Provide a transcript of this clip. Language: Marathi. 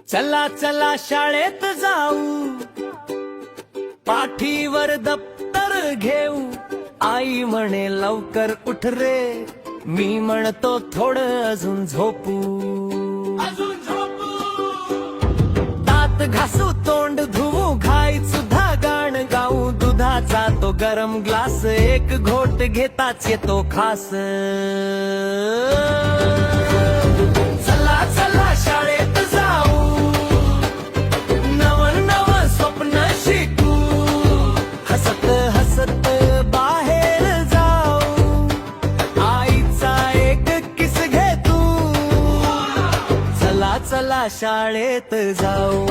चला चला शाळेत जाऊ, पाठीवर दप्तर घेऊ. आई म्हणे लवकर उठ रे, मी म्हणतो थोडं अजून झोपू. दात घासू, तोंड धुवू, घाईत सुद्धा गाणं गाऊ. दुधाचा तो गरम ग्लास, एक घोट घेताच येतो खास. चला चला शाळेत जाऊ, नवं नवं स्वप्न शिकू. हसत हसत बाहेर जाऊ, आईचा एक किस घे तू. चला चला शाळेत जाऊ.